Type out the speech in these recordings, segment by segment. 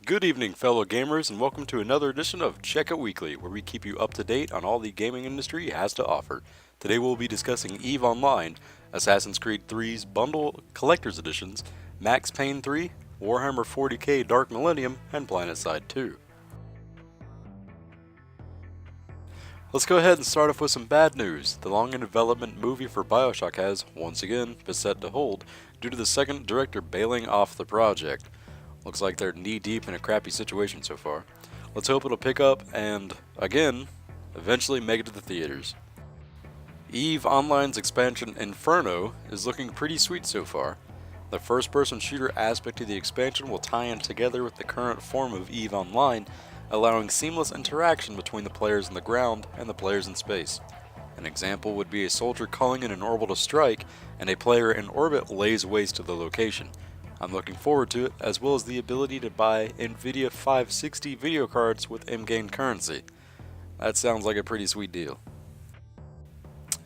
Good evening, fellow gamers, and welcome to another edition of CheQ-It Weekly, where we keep you up to date on all the gaming industry has to offer. Today we'll be discussing EVE Online, Assassin's Creed 3's Bundle Collector's Editions, Max Payne 3, Warhammer 40k Dark Millennium, and Planetside 2. Let's go ahead and start off with some bad news. The long-in-development movie for Bioshock has, once again, been set to hold due to the second director bailing off the project. Looks like they're knee-deep in a crappy situation so far. Let's hope it'll pick up and, again, eventually make it to the theaters. EVE Online's expansion Inferno is looking pretty sweet so far. The first-person shooter aspect of the expansion will tie in together with the current form of EVE Online, allowing seamless interaction between the players on the ground and the players in space. An example would be a soldier calling in an orbital strike, and a player in orbit lays waste to the location. I'm looking forward to it, as well as the ability to buy Nvidia 560 video cards with in-game currency. That sounds like a pretty sweet deal.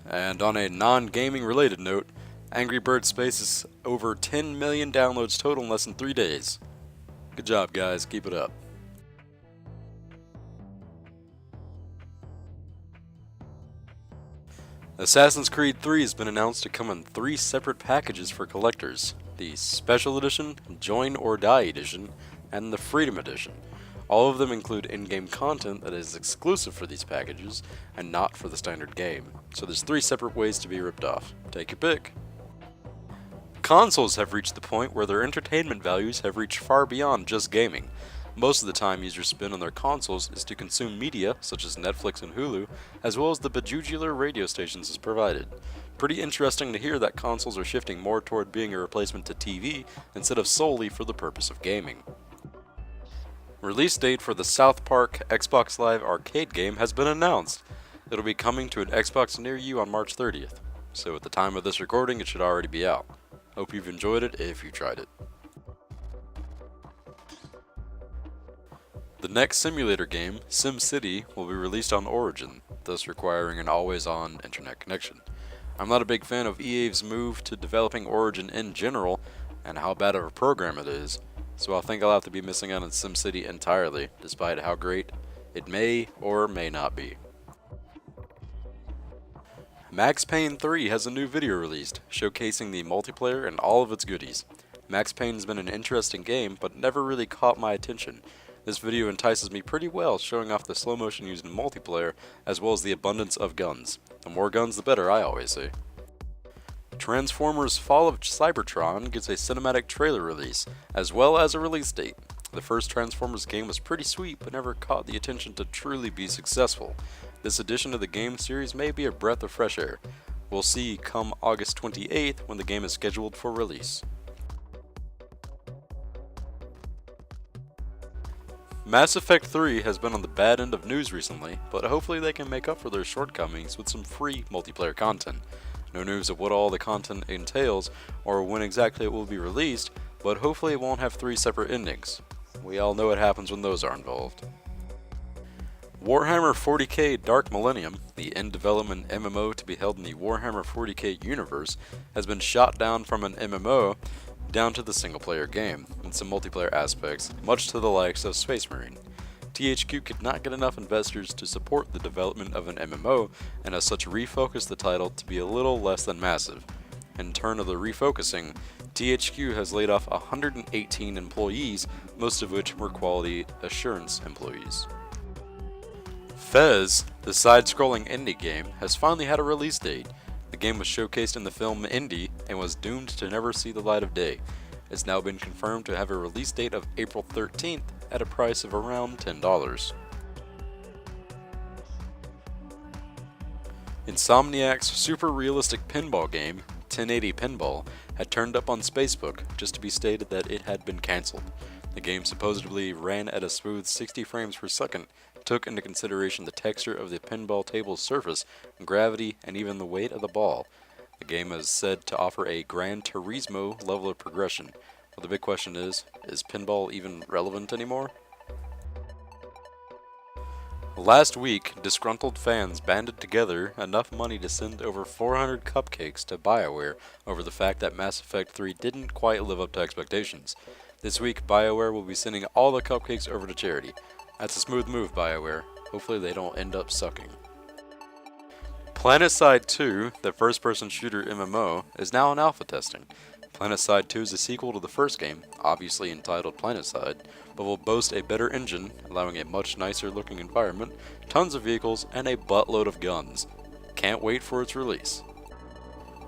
And on a non-gaming related note, Angry Birds Space is over 10 million downloads total in less than 3 days. Good job, guys. Keep it up. Assassin's Creed 3 has been announced to come in 3 separate packages for collectors: the Special Edition, Join or Die Edition, and the Freedom Edition. All of them include in-game content that is exclusive for these packages and not for the standard game. So there's 3 separate ways to be ripped off. Take your pick. Consoles have reached the point where their entertainment values have reached far beyond just gaming. Most of the time users spend on their consoles is to consume media, such as Netflix and Hulu, as well as the bejugular radio stations as provided. Pretty interesting to hear that consoles are shifting more toward being a replacement to TV instead of solely for the purpose of gaming. Release date for the South Park Xbox Live arcade game has been announced. It'll be coming to an Xbox near you on March 30th, so at the time of this recording it should already be out. Hope you've enjoyed it if you tried it. The next simulator game, SimCity, will be released on Origin, thus requiring an always-on internet connection. I'm not a big fan of EA's move to developing Origin in general, and how bad of a program it is, so I think I'll have to be missing out on SimCity entirely, despite how great it may or may not be. Max Payne 3 has a new video released, showcasing the multiplayer and all of its goodies. Max Payne has been an interesting game, but never really caught my attention. This video entices me pretty well, showing off the slow motion used in multiplayer, as well as the abundance of guns. The more guns the better, I always say. Transformers Fall of Cybertron gets a cinematic trailer release, as well as a release date. The first Transformers game was pretty sweet, but never caught the attention to truly be successful. This addition to the game series may be a breath of fresh air. We'll see come August 28th when the game is scheduled for release. Mass Effect 3 has been on the bad end of news recently, but hopefully they can make up for their shortcomings with some free multiplayer content. No news of what all the content entails or when exactly it will be released, but hopefully it won't have 3 separate endings. We all know what happens when those are involved. Warhammer 40k Dark Millennium, the in-development MMO to be held in the Warhammer 40k universe, has been shot down from an MMO down to the single-player game, and some multiplayer aspects, much to the likes of Space Marine. THQ could not get enough investors to support the development of an MMO, and as such refocused the title to be a little less than massive. In turn of the refocusing, THQ has laid off 118 employees, most of which were quality assurance employees. Fez, the side-scrolling indie game, has finally had a release date. The game was showcased in the film Indie and was doomed to never see the light of day. It's now been confirmed to have a release date of April 13th at a price of around $10. Insomniac's super realistic pinball game, 1080 Pinball, had turned up on Facebook just to be stated that it had been cancelled. The game supposedly ran at a smooth 60 frames per second, took into consideration the texture of the pinball table's surface, gravity, and even the weight of the ball. The game is said to offer a Gran Turismo level of progression. Well, the big question is pinball even relevant anymore? Last week, disgruntled fans banded together enough money to send over 400 cupcakes to BioWare over the fact that Mass Effect 3 didn't quite live up to expectations. This week, BioWare will be sending all the cupcakes over to charity. That's a smooth move, BioWare. Hopefully they don't end up sucking. Planetside 2, the first-person shooter MMO, is now in alpha testing. Planetside 2 is a sequel to the first game, obviously entitled Planetside, but will boast a better engine, allowing a much nicer looking environment, tons of vehicles, and a buttload of guns. Can't wait for its release.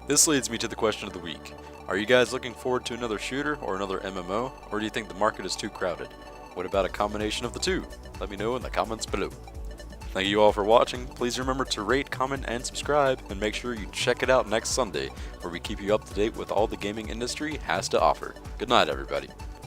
This leads me to the question of the week. Are you guys looking forward to another shooter or another MMO, or do you think the market is too crowded? What about a combination of the two? Let me know in the comments below. Thank you all for watching. Please remember to rate, comment, and subscribe, and make sure you check it out next Sunday, where we keep you up to date with all the gaming industry has to offer. Good night, everybody.